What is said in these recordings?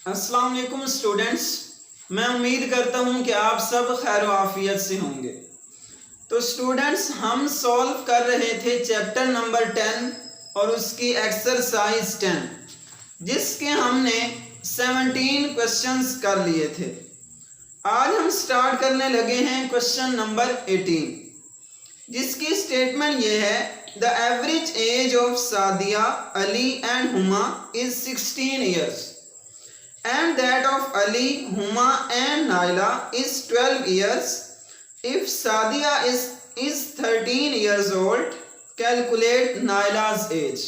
अस्सलाम वालेकुम स्टूडेंट्स, मैं उम्मीद करता हूँ कि आप सब खैर आफियत से होंगे। तो स्टूडेंट्स, हम सॉल्व कर रहे थे चैप्टर नंबर 10 और उसकी एक्सरसाइज 10, जिसके हमने 17 क्वेश्चंस कर लिए थे। आज हम स्टार्ट करने लगे हैं क्वेश्चन नंबर 18, जिसकी स्टेटमेंट ये है, the average age of Sadia, Ali and Huma is 16 years and that of Ali, Huma and Naila is 12 years. If Sadia is 13 years old, calculate Naila's age.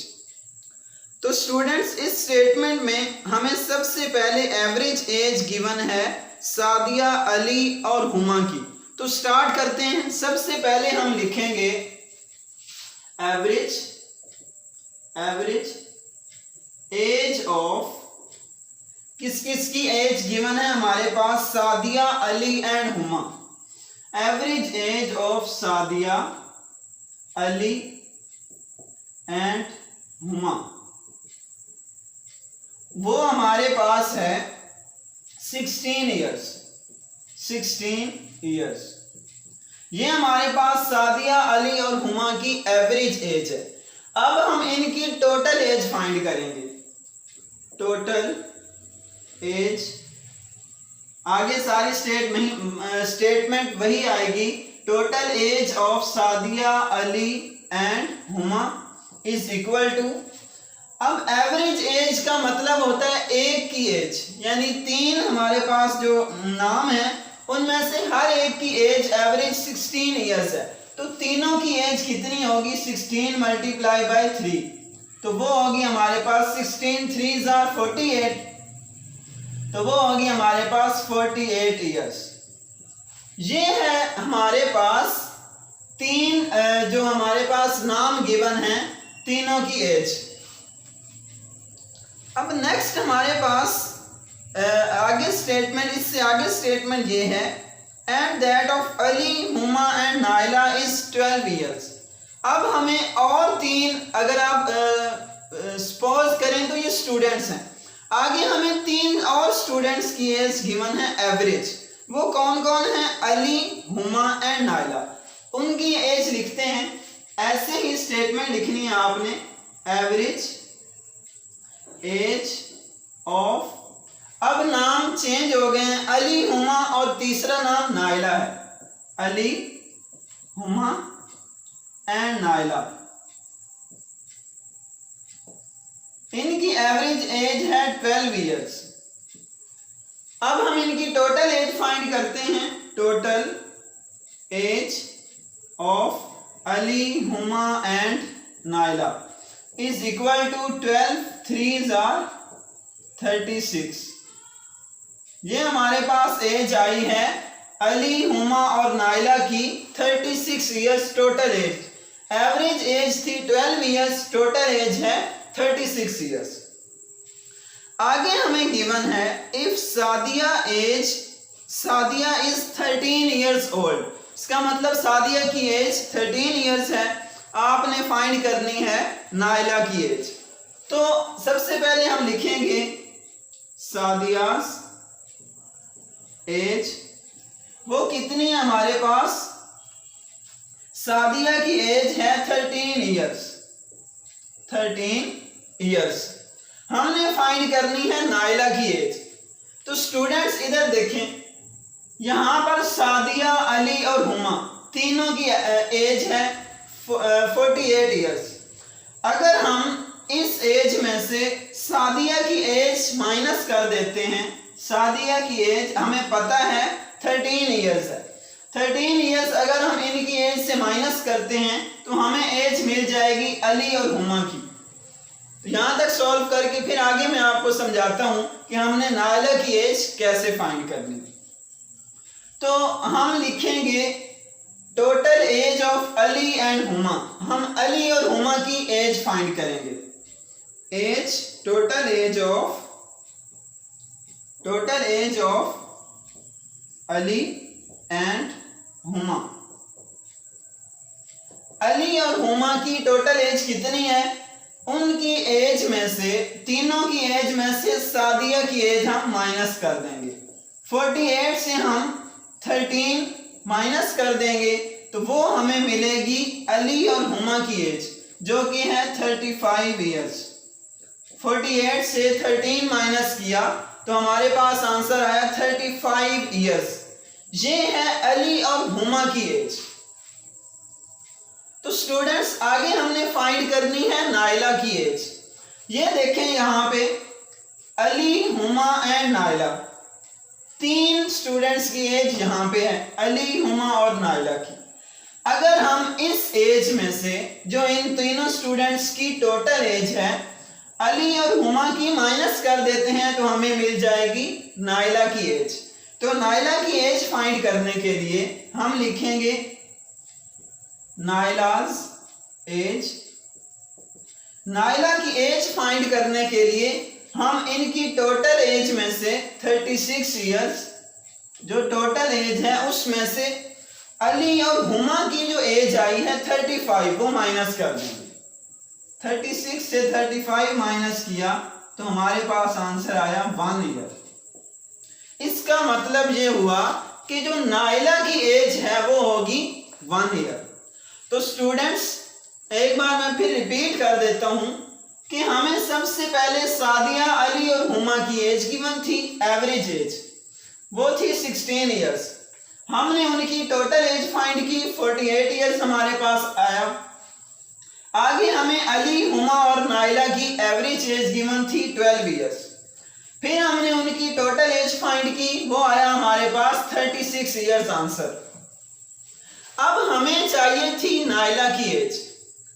तो स्टूडेंट्स, इस स्टेटमेंट में हमें सबसे पहले एवरेज एज गिवन है सादिया, अली और हुमा की। तो स्टार्ट करते हैं। सबसे पहले हम लिखेंगे एवरेज एज ऑफ किस किस की एज गिवन है हमारे पास, Sadia, Ali and Huma. Average age of Sadia, Ali and Huma वो हमारे पास है 16 इयर्स। ये हमारे पास सादिया, अली और हुमा की एवरेज एज है। अब हम इनकी टोटल एज फाइंड करेंगे। टोटल एज, आगे सारी स्टेटमेंट वही आएगी। Total age of Sadia, Ali and Huma is equal to, अब एवरेज एज का मतलब होता है एक की एज, यानी तीन हमारे पास जो नाम है उनमें से हर एक की एज एवरेज 16 इयर्स है। तो तीनों की एज कितनी होगी, 16 मल्टीप्लाई बाय 3, तो वो होगी हमारे पास 16 3 = 48, तो वो होगी हमारे पास 48 इयर्स। ये है हमारे पास तीन जो हमारे पास नाम गिवन है, तीनों की एज। अब नेक्स्ट हमारे पास आगे स्टेटमेंट, इससे आगे स्टेटमेंट ये है, and that of Ali, Huma and Naila is 12 years. अब हमें और तीन, अगर आप सपोज करें तो ये स्टूडेंट्स हैं, आगे हमें तीन और स्टूडेंट्स की एज गिवन है एवरेज। वो कौन कौन है, अली, हुमा एंड नाइला। उनकी एज लिखते हैं। ऐसे ही स्टेटमेंट लिखनी है आपने, एवरेज एज ऑफ, अब नाम चेंज हो गए हैं, अली, हुमा और तीसरा नाम नाइला है। अली, हुमा एंड नाइला, इनकी एवरेज एज है 12 इयर्स। अब हम इनकी टोटल एज फाइंड करते हैं। Total age of Ali, Huma and Naila is equal to 12 3 = 36। ये हमारे पास एज आई है अली, हुमा और नाइला की 36 years total age. Average age थी 12 इयर्स, टोटल एज है 36 इयर्स। आगे हमें गिवन है, if Sadia is 13 years old. इसका मतलब सादिया की एज 13 इयर्स है। आपने फाइंड करनी है नाइला की एज। तो सबसे पहले हम लिखेंगे सादियास एज, वो कितनी है हमारे पास, सादिया की एज है 13 इयर्स। हमने फाइंड करनी है नाइला की एज। तो स्टूडेंट्स इधर देखें, यहां पर सादिया, अली और हुमा तीनों की एज है 48 इयर्स। अगर हम इस एज में से सादिया की एज माइनस कर देते हैं, सादिया की एज हमें पता है 13 इयर्स है। 13 इयर्स अगर हम इनकी एज से माइनस करते हैं तो हमें एज मिल जाएगी अली और हुमा की। यहां तक सॉल्व करके फिर आगे मैं आपको समझाता हूं कि हमने नाइला की एज कैसे फाइंड करनी। तो हम लिखेंगे total age of Ali and Huma. हम अली और हुमा की एज फाइंड करेंगे। Age, total age of Ali and Huma. Ali और हुमा की टोटल एज कितनी है, उनकी एज में से, तीनों की एज में से सादिया की एज हम माइनस कर देंगे। 48 से हम 13 माइनस कर देंगे तो वो हमें मिलेगी अली और हुमा की एज, जो कि है 35 ईयर्स। 48 से 13 माइनस किया तो हमारे पास आंसर आया 35 ईयर्स। ये है अली और हुमा की एज। तो स्टूडेंट्स आगे हमने फाइंड करनी है नाइला की एज। ये देखें यहाँ पे अली, हुमा एंड नाइला, तीन स्टूडेंट्स की एज यहाँ पे है, अली, हुमा और नाइला की। अगर हम इस एज में से जो इन तीनों स्टूडेंट्स की टोटल एज है अली और हुमा की माइनस कर देते हैं तो हमें मिल जाएगी नाइला की एज। तो नाइला की एज फाइंड करने के लिए हम लिखेंगे नाइलाज एज। नाइला की एज फाइंड करने के लिए हम इनकी टोटल एज में से 36 इयर्स, जो टोटल एज है उसमें से अली और हुमा की जो एज आई है 35, वो माइनस कर देंगे। 36 से 35 माइनस किया तो हमारे पास आंसर आया 1 ईयर। इसका मतलब ये हुआ कि जो नाइला की एज है वो होगी 1 ईयर। तो स्टूडेंट्स एक बार मैं फिर रिपीट कर देता हूं कि हमें सबसे पहले सादिया, अली और हुमा की एज गिवन थी, एवरेज एज वो थी 16 ईयर्स। हमने उनकी टोटल एज फाइंड की, 48 ईयर्स हमारे पास आया। आगे हमें अली, हुमा और नाइला की एवरेज एज गिवन थी 12 ईयर्स। फिर हमने उनकी टोटल एज फाइंड की, वो आया हमारे पास 36 ईयर्स आंसर। अब हमें चाहिए थी नाइला की एज,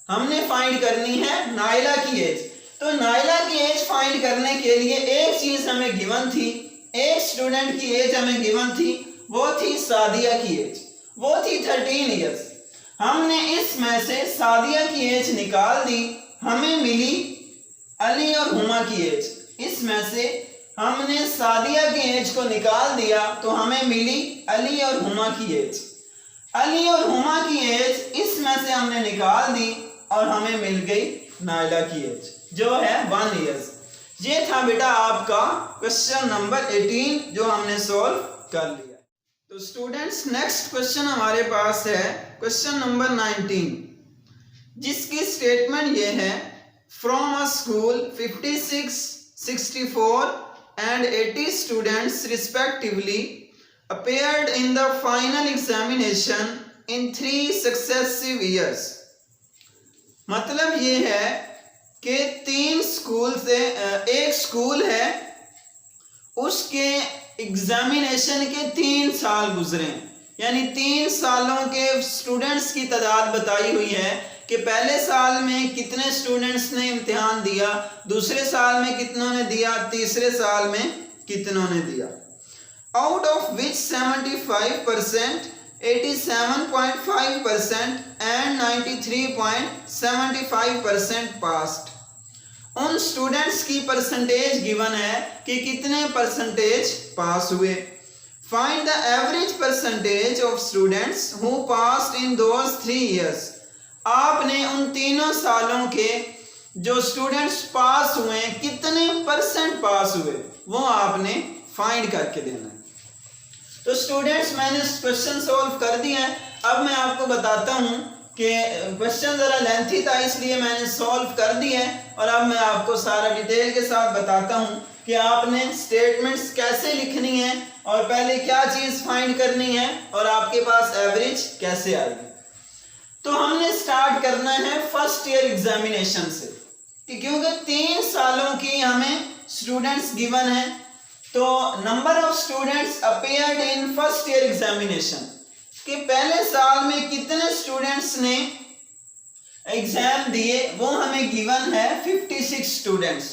हमने फाइंड करनी है नाइला की एज। तो नाइला की एज फाइंड करने के लिए एक चीज हमें गिवन थी, एक स्टूडेंट की एज हमें गिवन थी, वो थी सादिया की एज, वो थी 13 ईयर्स। हमने इसमें से सादिया की एज निकाल दी, हमें मिली अली और हुमा की एज। इसमें से हमने सादिया की एज को निकाल दिया तो हमें मिली अली और हुमा की एज। अली और हुमा की एज इसमें से हमने निकाल दी और हमें मिल गई नाइला की एज, जो है 1 ईयर्स। ये था बेटा आपका क्वेश्चन नंबर 18 जो हमने सॉल्व कर लिया। तो स्टूडेंट्स नेक्स्ट क्वेश्चन हमारे पास है क्वेश्चन नंबर 19, जिसकी स्टेटमेंट ये है, from a school 56, 64 and 80 students respectively appeared in the final examination in 3 successive years। मतलब ये है कि 3 स्कूल से एक स्कूल है, उसके एग्जामिनेशन के 3 साल गुजरे, यानी 3 सालों के स्टूडेंट्स की तादाद बताई हुई है कि पहले साल में कितने स्टूडेंट्स ने इम्तिहान दिया, दूसरे साल में कितनों ने दिया, तीसरे साल में कितनों ने दिया। Out of which 75%, 87.5% and 93.75% passed. उन स्टूडेंट्स की परसेंटेज गिवन है कि कितने परसेंटेज पास हुए। Find the average percentage of students who passed in those 3 years. आपने उन तीनों सालों के जो स्टूडेंट्स पास हुए कितने परसेंट पास हुए वो आपने फाइंड करके देना है। तो स्टूडेंट्स मैंने क्वेश्चन सॉल्व कर दिया है। अब मैं आपको बताता हूं कि क्वेश्चन ज़रा लेंथी था इसलिए मैंने सॉल्व कर दिया है, और अब मैं आपको सारा डिटेल के साथ बताता हूं कि आपने स्टेटमेंट्स कैसे लिखनी है और पहले क्या चीज़ फाइंड करनी है और आपके पास एवरेज कैसे आएगी। तो हमने स्टार्ट करना है फर्स्ट ईयर एग्जामिनेशन से, कि क्योंकि 3 सालों की हमें स्टूडेंट्स गिवन है। तो number of students appeared in first year examination, कि पहले साल में कितने स्टूडेंट्स ने एग्जाम दिए वो हमें गिवन है 56 स्टूडेंट्स।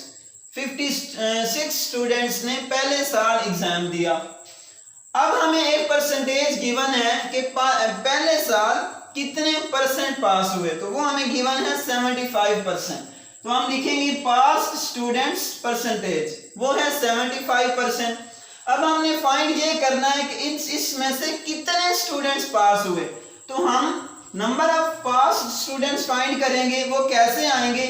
56 स्टूडेंट्स ने पहले साल एग्जाम दिया। अब हमें एक परसेंटेज गिवन है कि पहले साल कितने परसेंट पास हुए, तो वो हमें गिवन है 75%। तो हम लिखेंगे पास स्टूडेंट्स परसेंटेज, वो है 75%। अब हमने फाइंड ये करना है कि इसमें से कितने स्टूडेंट्स पास हुए। तो हम number of pass students find करेंगे, वो कैसे आएंगे,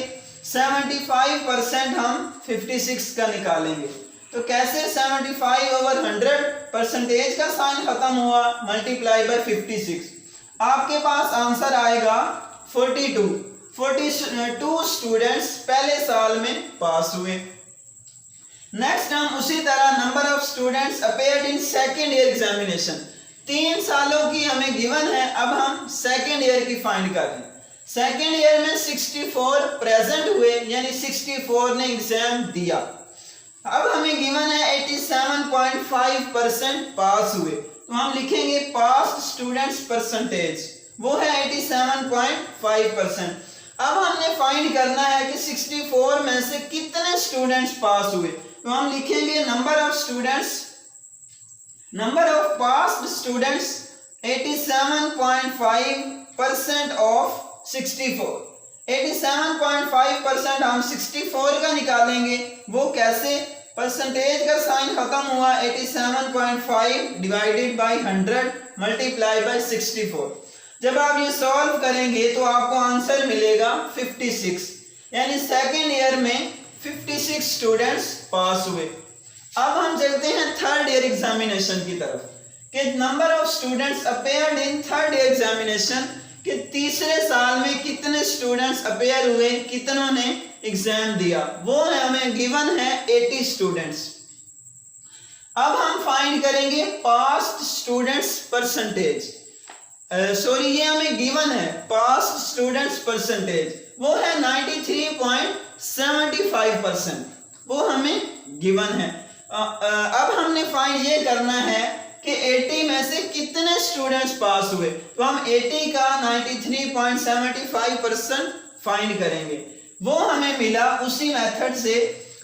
75% हम 56 का निकालेंगे। तो कैसे 75 ओवर 100 परसेंटेज का साइन खत्म हुआ, मल्टीप्लाई बाय 56, आपके पास आंसर आएगा 42। 42 स्टूडेंट्स पहले साल में पास हुए। नेक्स्ट हम उसी तरह number of students appeared in second year examination, 3 सालों की हमें गिवन है, अब हम सेकेंड ईयर की फाइंड कर रहे हैं। सेकेंड ईयर में 64 प्रेजेंट हुए, यानी 64 ने एग्जाम दिया। अब हमें गिवन है 87.5% पास हुए, तो हम लिखेंगे पास स्टूडेंट्स परसेंटेज, वो है 87.5%। अब हमने फाइंड करना है कि 64 में से कितने स्टूडेंट्स पास हुए, तो हम लिखेंगे number of passed students 87.5% of 64। 87.5% हम 64 का निकालेंगे, वो कैसे, परसेंटेज का साइन खत्म हुआ, 87.5 डिवाइडेड बाय 100 मल्टीप्लाई बाय 64। जब आप ये सॉल्व करेंगे तो आपको आंसर मिलेगा 56, यानी सेकेंड ईयर में 56 स्टूडेंट्स पास हुए। अब हम चलते हैं थर्ड ईयर एग्जामिनेशन की तरफ, कि number of students appeared in third year examination, कि तीसरे साल में कितने स्टूडेंट्स अपेयर हुए, कितनों ने एग्जाम दिया, वो है हमें गिवन है 80 स्टूडेंट्स। अब हम फाइंड करेंगे पास्ट स्टूडेंट्स परसेंटेज, सॉरी ये हमें गिवन है पास्ट स्टूडेंट्स परसेंटेज, वो है 93.75%, वो हमें गिवन है। अब हमने फाइंड ये करना है कि 80 में से कितने स्टूडेंट्स पास हुए, तो हम 80 का 93.75% फाइंड करेंगे, वो हमें मिला उसी मेथड से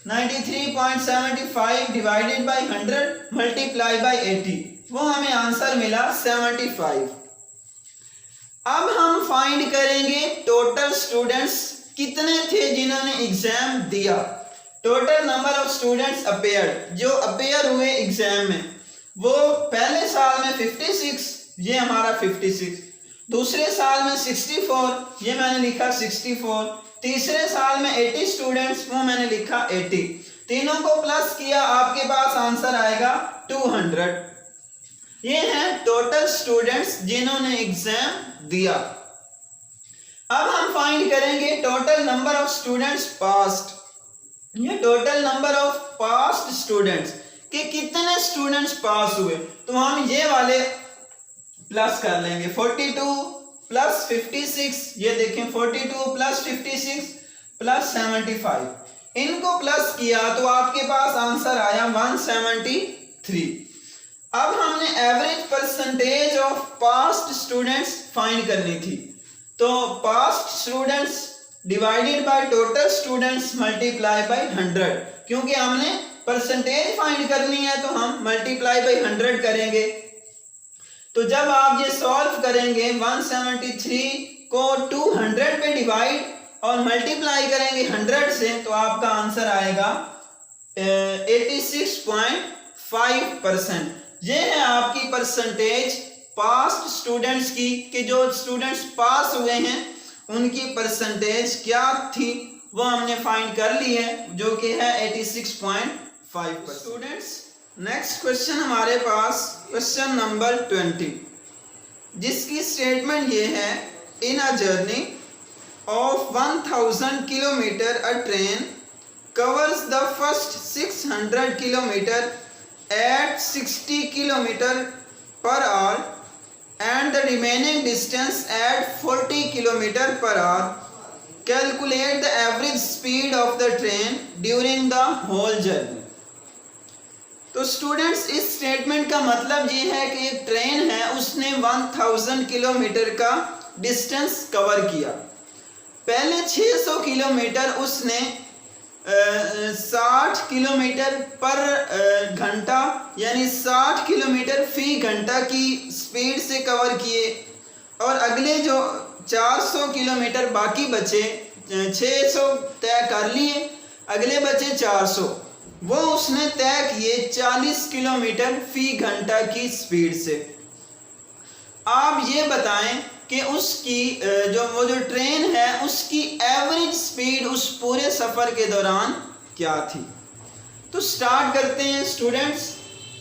93.75 डिवाइडेड बाय 100 मल्टीप्लाई बाय 80, वो हमें आंसर मिला 75। अब हम फाइंड करेंगे टोटल स्टूडेंट्स कितने थे जिन्होंने एग्जाम दिया, total number of students appeared, जो अपेयर हुए एग्जाम में, वो पहले साल में 56, ये हमारा 56, दूसरे साल में 64, ये मैंने लिखा 64, तीसरे साल में 80 स्टूडेंट्स, वो मैंने लिखा 80, तीनों को प्लस किया, आपके पास आंसर आएगा 200। ये हैं टोटल स्टूडेंट्स जिन्होंने एग्जाम दिया। अब हम फाइंड करेंगे total number of students passed, ये total number of passed students कि कितने स्टूडेंट्स पास हुए, तो हम ये वाले प्लस कर लेंगे, 42 प्लस 56, ये देखें 42 प्लस 56 प्लस 75, इनको प्लस किया तो आपके पास आंसर आया 173। अब हमने average percentage of passed students find करनी थी, तो past students divided by total students multiply by 100, क्योंकि हमने परसेंटेज फाइंड करनी है तो हम मल्टीप्लाई बाय 100 करेंगे। तो जब आप ये सॉल्व करेंगे 173 को 200 पे डिवाइड और मल्टीप्लाई करेंगे 100 से, तो आपका आंसर आएगा 86.5%। ये है आपकी परसेंटेज पास्ट स्टूडेंट्स की, कि जो स्टूडेंट्स पास हुए हैं उनकी परसेंटेज क्या थी वो हमने फाइंड कर ली है, जो कि है 86.5%। स्टूडेंट्स नेक्स्ट क्वेश्चन हमारे पास क्वेश्चन नंबर 20, जिसकी स्टेटमेंट ये है, in a journey of 1000 kilometre a train covers the first 600 kilometre at 60 km per hour and the remaining distance at 40 km per hour. Calculate the average speed of the train during the whole journey. तो students इस statement का मतलब ये है कि एक train है, उसने 1000 किलोमीटर का डिस्टेंस कवर किया। पहले 600 किलोमीटर उसने 60 किलोमीटर पर घंटा यानी 60 किलोमीटर फी घंटा की स्पीड से कवर किए, और अगले जो 400 किलोमीटर बाकी बचे, 600 तय कर लिए, अगले बचे 400, वो उसने तय किए 40 किलोमीटर फी घंटा की स्पीड से। आप ये बताएं कि उसकी जो ट्रेन है उसकी एवरेज स्पीड उस पूरे सफ़र के दौरान क्या थी। तो स्टार्ट करते हैं स्टूडेंट्स।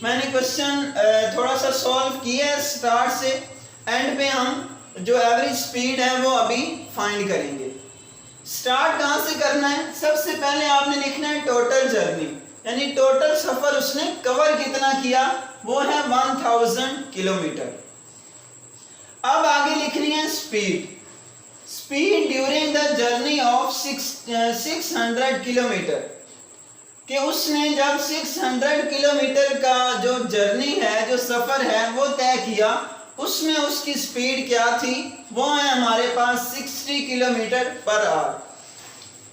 मैंने क्वेश्चन थोड़ा सा सॉल्व किया है स्टार्ट से एंड पे हम जो एवरेज स्पीड है वो अभी फाइंड करेंगे। स्टार्ट कहाँ से करना है? सबसे पहले आपने लिखना है टोटल जर्नी, यानी टोटल सफ़र उसने कवर कितना किया, वो है 1000 किलोमीटर। अब आगे लिखनी है speed. Speed during the journey of 600 kilometre, कि उसने जब 600 किलोमीटर का जो जर्नी है, जो सफ़र है वो तय किया, उसमें उसकी स्पीड क्या थी, वो है हमारे पास 60 किलोमीटर पर आवर।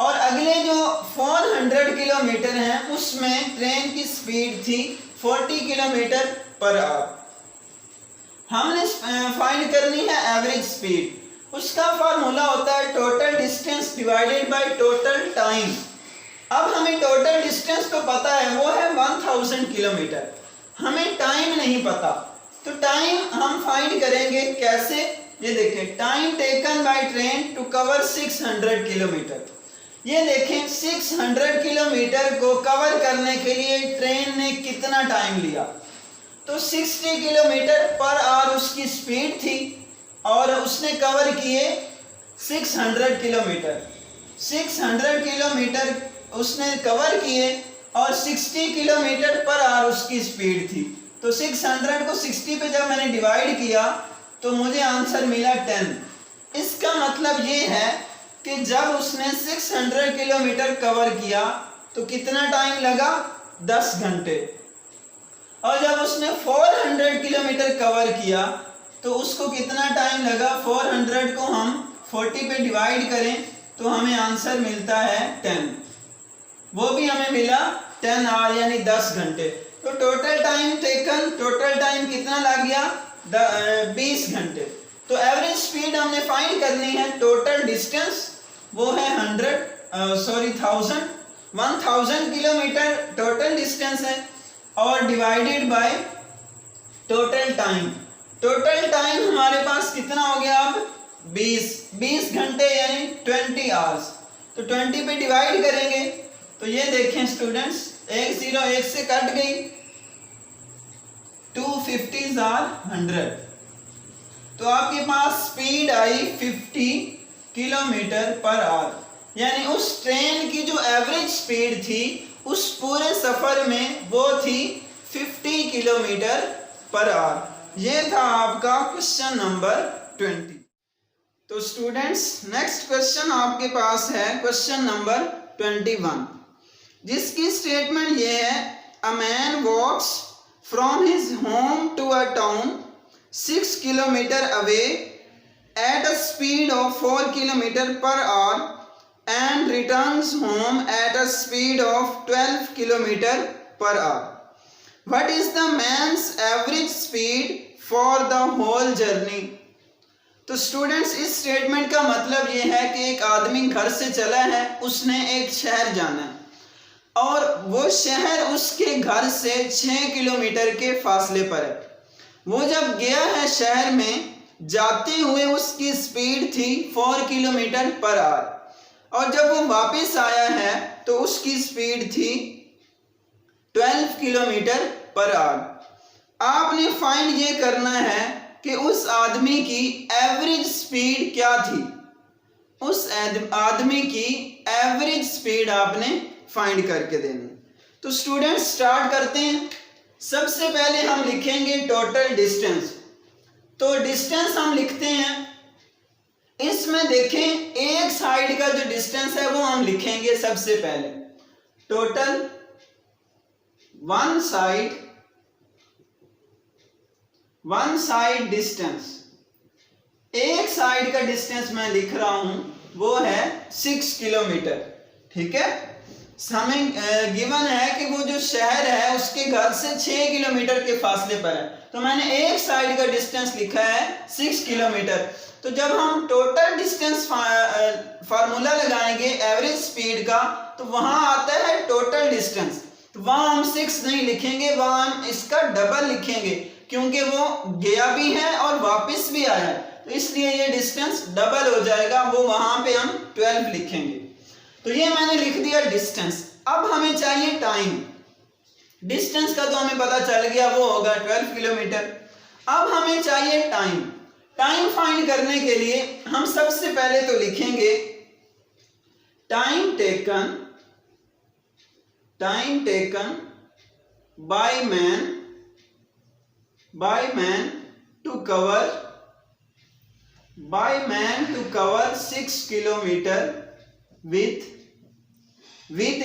और अगले जो 400 किलोमीटर हैं उसमें ट्रेन की स्पीड थी 40 किलोमीटर पर आवर। हमने फाइंड करनी है एवरेज स्पीड। उसका फार्मूला होता है total distance divided by total time. अब हमें टोटल डिस्टेंस तो पता है, वो है 1000 किलोमीटर, हमें टाइम नहीं पता। तो टाइम हम फाइंड करेंगे कैसे, ये देखें, time taken by train to cover 600 kilometre. ये देखें 600 किलोमीटर को कवर करने के लिए ट्रेन ने कितना टाइम लिया। तो 60 किलोमीटर पर आवर उसकी स्पीड थी और उसने कवर किए 600 किलोमीटर। 600 किलोमीटर उसने कवर किए और 60 किलोमीटर पर आवर उसकी स्पीड थी। तो 600 को 60 पे जब मैंने डिवाइड किया तो मुझे आंसर मिला 10। इसका मतलब ये है कि जब उसने 600 किलोमीटर कवर किया तो कितना टाइम लगा, 10 घंटे। और जब उसने 400 किलोमीटर कवर किया तो उसको कितना टाइम लगा, 400 को हम 40 पे डिवाइड करें तो हमें आंसर मिलता है 10। वो भी हमें मिला 10 आवर यानी 10 घंटे। तो total time taken, total time कितना लग गया, 20 घंटे। तो एवरेज स्पीड हमने फाइंड करनी है। टोटल डिस्टेंस वो है 1000 किलोमीटर टोटल डिस्टेंस है और divided by total time. Total time हमारे पास कितना हो गया अब, 20 घंटे यानी 20 आवर्स। तो 20 पे डिवाइड करेंगे तो ये देखें स्टूडेंट्स, 1 0 1 से कट गई, 250 आर 100। तो आपके पास speed I 50 kilometre per our, यानी उस ट्रेन की जो एवरेज स्पीड थी उस पूरे सफर में वो थी 50 किलोमीटर पर आवर। ये था आपका क्वेश्चन नंबर 20। तो स्टूडेंट्स नेक्स्ट क्वेश्चन आपके पास है क्वेश्चन नंबर 21, जिसकी स्टेटमेंट ये है, a man walks from his home to a town 6 kilometre away at a speed of 4 km per hour and returns home at a speed of 12 km per hour. What is the man's average speed for the whole journey? तो students इस statement का मतलब ये है कि एक आदमी घर से चला है, उसने एक शहर जाना है और वो शहर उसके घर से 6 किलोमीटर के फासले पर है। वो जब गया है शहर में, जाते हुए उसकी स्पीड थी 4 किलोमीटर पर आवर और जब वो वापस आया है तो उसकी स्पीड थी 12 किलोमीटर पर आवर। आपने फाइंड ये करना है कि उस आदमी की एवरेज स्पीड क्या थी। उस आदमी की एवरेज स्पीड आपने फाइंड करके देनी। तो स्टूडेंट्स स्टार्ट करते हैं। सबसे पहले हम लिखेंगे टोटल डिस्टेंस। तो डिस्टेंस हम लिखते हैं, इसमें देखें एक साइड का जो डिस्टेंस है वो हम लिखेंगे सबसे पहले। टोटल वन साइड डिस्टेंस, एक साइड का डिस्टेंस मैं लिख रहा हूं वो है 6 किलोमीटर। ठीक है, हमें गिवन है कि वो जो शहर है उसके घर से 6 किलोमीटर के फासले पर है, तो मैंने एक साइड का डिस्टेंस लिखा है 6 किलोमीटर। तो जब हम टोटल डिस्टेंस फार्मूला लगाएंगे एवरेज स्पीड का, तो वहां आता है टोटल डिस्टेंस। तो वहां हम 6 नहीं लिखेंगे, वहां हम इसका डबल लिखेंगे क्योंकि वो गया भी है और वापस भी आया है। तो तो इसलिए ये डिस्टेंस डबल हो जाएगा, वो वहां पे हम 12 लिखेंगे। तो ये मैंने लिख दिया डिस्टेंस। अब हमें चाहिए टाइम। डिस्टेंस का तो हमें पता चल गया, वो होगा 12 किलोमीटर। अब हमें चाहिए टाइम। टाइम फाइंड करने के लिए हम सबसे पहले तो लिखेंगे time taken by man to cover 6 kilometre with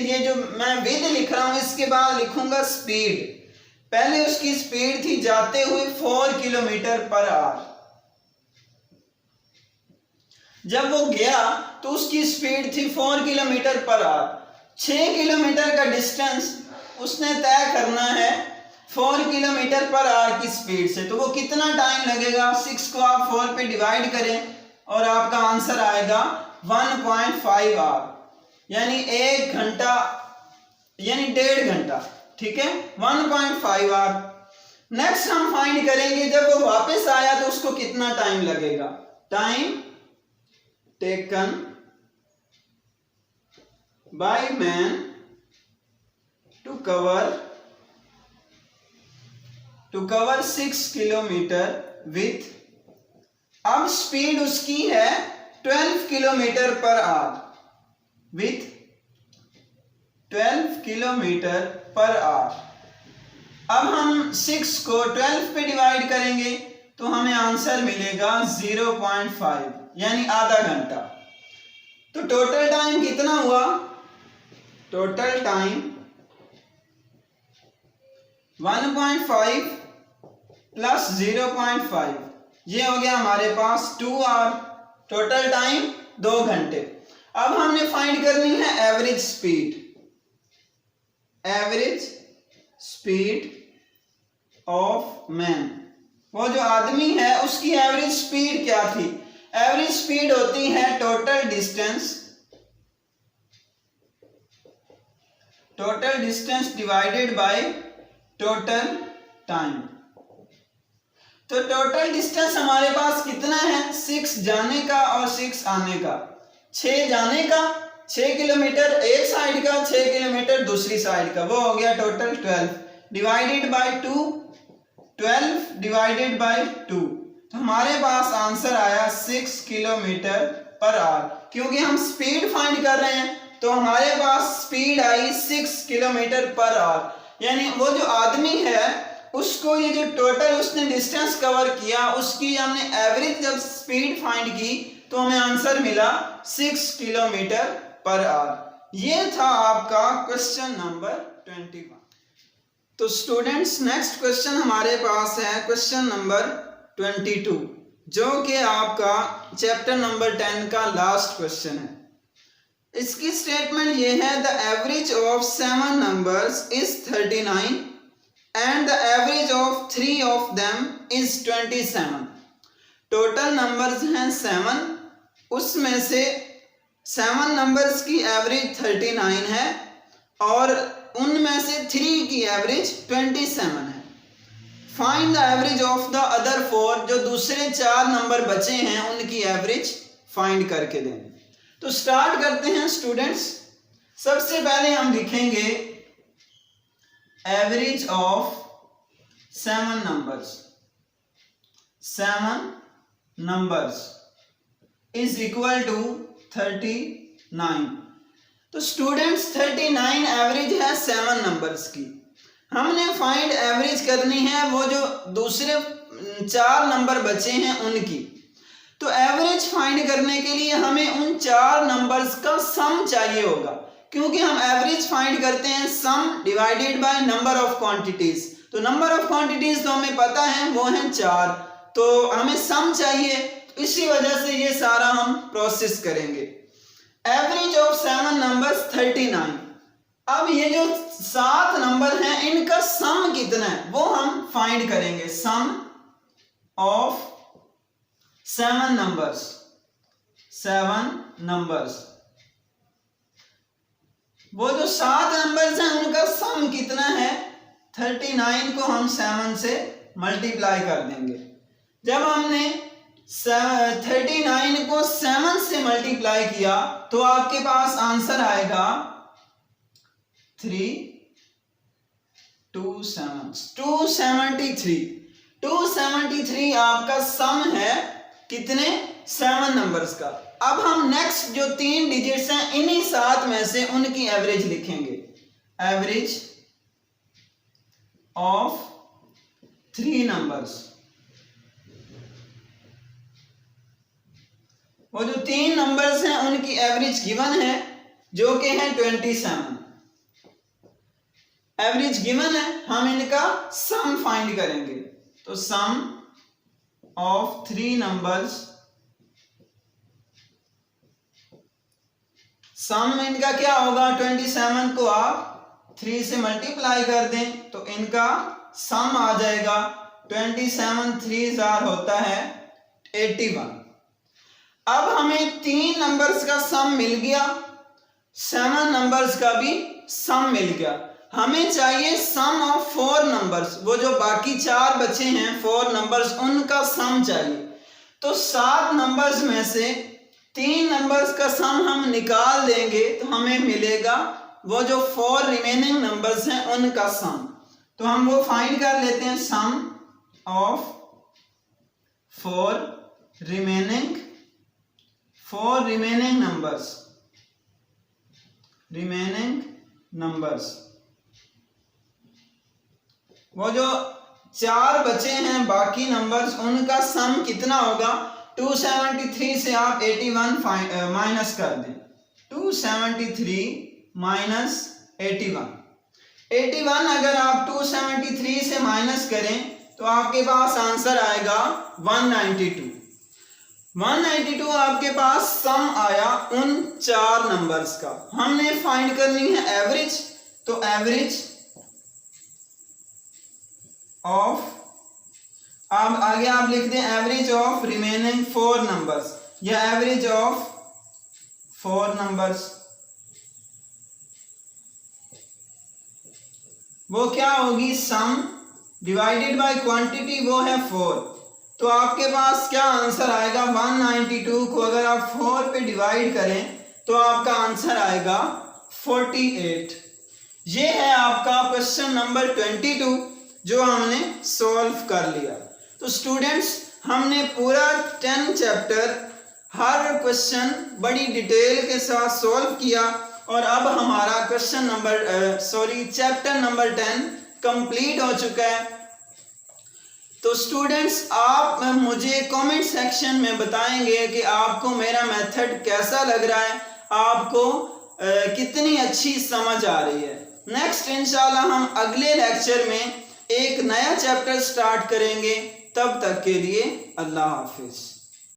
ये जो मैं विद लिख रहा हूं, इसके बाद लिखूंगा स्पीड। पहले उसकी स्पीड थी जाते हुए 4 किलोमीटर पर आवर। जब वो गया तो उसकी स्पीड थी 4 किलोमीटर पर आवर। 6 किलोमीटर का डिस्टेंस उसने तय करना है 4 किलोमीटर पर आवर की स्पीड से। तो वो कितना टाइम लगेगा, 6 को आप 4 पे डिवाइड करें और आपका आंसर आएगा 1.5 आवर, यानी 1 घंटा, यानी 1.5 घंटा। ठीक है, 1.5 आवर। नेक्स्ट हम फाइंड करेंगे जब वो वापस आया तो उसको कितना टाइम लगेगा। Time taken by man to cover 6 kilometre with, अब स्पीड उसकी है 12 kilometre per hour, with 12 kilometre per hour. अब हम 6 को 12 पे डिवाइड करेंगे तो हमें आंसर मिलेगा 0.5, यानी आधा घंटा। तो टोटल टाइम कितना हुआ, टोटल टाइम 1.5 प्लस 0.5, ये हो गया हमारे पास 2 आवर। टोटल टाइम 2 घंटे। अब हमने फाइंड करनी है एवरेज स्पीड ऑफ मैन। वो जो आदमी है उसकी एवरेज स्पीड क्या थी। एवरेज स्पीड होती है total distance divided by total time. तो टोटल डिस्टेंस हमारे पास कितना है, 6 जाने का और 6 आने का। 6 जाने का 6 किलोमीटर एक साइड का, 6 किलोमीटर दूसरी साइड का, वो हो गया total 12 divided by 2, 12 divided by 2। तो हमारे पास आंसर आया 6 किलोमीटर पर आवर। क्योंकि हम स्पीड फाइंड कर रहे हैं तो हमारे पास speed I 6 kilometre per our. यानी वो जो आदमी है उसको ये जो टोटल उसने डिस्टेंस कवर किया उसकी हमने एवरेज जब स्पीड फाइंड की तो हमें आंसर मिला 6 किलोमीटर पर आवर। ये था आपका क्वेश्चन नंबर 21। तो स्टूडेंट्स नेक्स्ट क्वेश्चन हमारे पास है क्वेश्चन नंबर 22, जो कि आपका चैप्टर नंबर 10 का लास्ट क्वेश्चन है। इसकी स्टेटमेंट ये है, the average of 7 numbers is 39 and the average of 3 of them is 27। Total numbers हैं 7, उसमें से 7 नंबर्स की एवरेज 39 है और उनमें से 3 की एवरेज 27 है। Find the average of the other 4, जो दूसरे 4 नंबर बचे हैं उनकी एवरेज फाइंड करके दें। तो स्टार्ट करते हैं स्टूडेंट्स। सबसे पहले हम लिखेंगे average of 7 numbers is equal to 39। तो स्टूडेंट्स 39 एवरेज है 7 नंबर्स की। हमने फाइंड एवरेज करनी है वो जो दूसरे 4 नंबर बचे हैं उनकी। तो एवरेज फाइंड करने के लिए हमें उन 4 नंबर्स का सम चाहिए होगा, क्योंकि हम एवरेज फाइंड करते हैं सम divided by number of quantities. तो नंबर ऑफ क्वांटिटीज तो हमें पता है वो हैं 4, तो हमें सम चाहिए। इसी वजह से ये सारा हम प्रोसेस करेंगे। Average of 7 numbers 39। अब ये जो 7 नंबर हैं इनका सम कितना है वो हम फाइंड करेंगे। सम ऑफ 7 नंबर्स, वो जो 7 नंबर्स हैं उनका सम कितना है, 39 को हम 7 से मल्टीप्लाई कर देंगे। जब हमने 39 को 7 से मल्टीप्लाई किया तो आपके पास आंसर आएगा 273 आपका सम है कितने 7 नंबर्स का। अब हम नेक्स्ट जो 3 डिजिट्स हैं इन्हीं 7 में से उनकी एवरेज लिखेंगे। एवरेज ऑफ 3 नंबर्स, वो जो 3 नंबर्स हैं उनकी एवरेज गिवन है जो कि है 27। एवरेज गिवन है, हम इनका सम फाइंड करेंगे। तो सम ऑफ 3 नंबर्स, सम इनका क्या होगा 27 को आप 3 से मल्टीप्लाई कर दें तो इनका सम आ जाएगा 27 3 होता है 81। अब हमें 3 नंबर्स का सम मिल गया, 7 नंबर्स का भी सम मिल गया। हमें चाहिए सम ऑफ 4 नंबर्स, वो जो बाकी 4 बचे हैं 4 नंबर्स उनका सम चाहिए। तो 7 नंबर्स में से 3 नंबर्स का सम हम निकाल देंगे तो हमें मिलेगा वो जो 4 रिमेनिंग नंबर्स हैं उनका सम। तो हम वो फाइंड कर लेते हैं, सम ऑफ 4 रिमेनिंग नंबर्स, वो जो 4 बचे हैं बाकी नंबर्स उनका सम कितना होगा। 273 से आप 81 माइनस कर दें। 273 माइनस 81 अगर आप 273 से माइनस करें तो आपके पास आंसर आएगा 192 आपके पास सम आया उन 4 नंबर्स का। हमने फाइंड करनी है एवरेज, तो एवरेज ऑफ, अब आगे आप लिख दें एवरेज ऑफ रिमेनिंग 4 नंबर्स या एवरेज ऑफ 4 नंबर्स। वो क्या होगी, सम डिवाइडेड बाय क्वांटिटी, वो है 4। तो आपके पास क्या आंसर आएगा 192 को अगर आप 4 पे डिवाइड करें तो आपका आंसर आएगा 48। ये है आपका क्वेश्चन नंबर 22 जो हमने सॉल्व कर लिया। तो स्टूडेंट्स हमने पूरा 10 चैप्टर हर क्वेश्चन बड़ी डिटेल के साथ सॉल्व किया और अब हमारा चैप्टर नंबर 10 कंप्लीट हो चुका है। तो स्टूडेंट्स आप मुझे कमेंट सेक्शन में बताएंगे कि आपको मेरा मेथड कैसा लग रहा है, आपको कितनी अच्छी समझ आ रही है। नेक्स्ट इंशाल्लाह हम अगले लेक्चर में एक नया चैप्टर स्टार्ट करेंगे। तब तक के लिए अल्लाह हाफिज।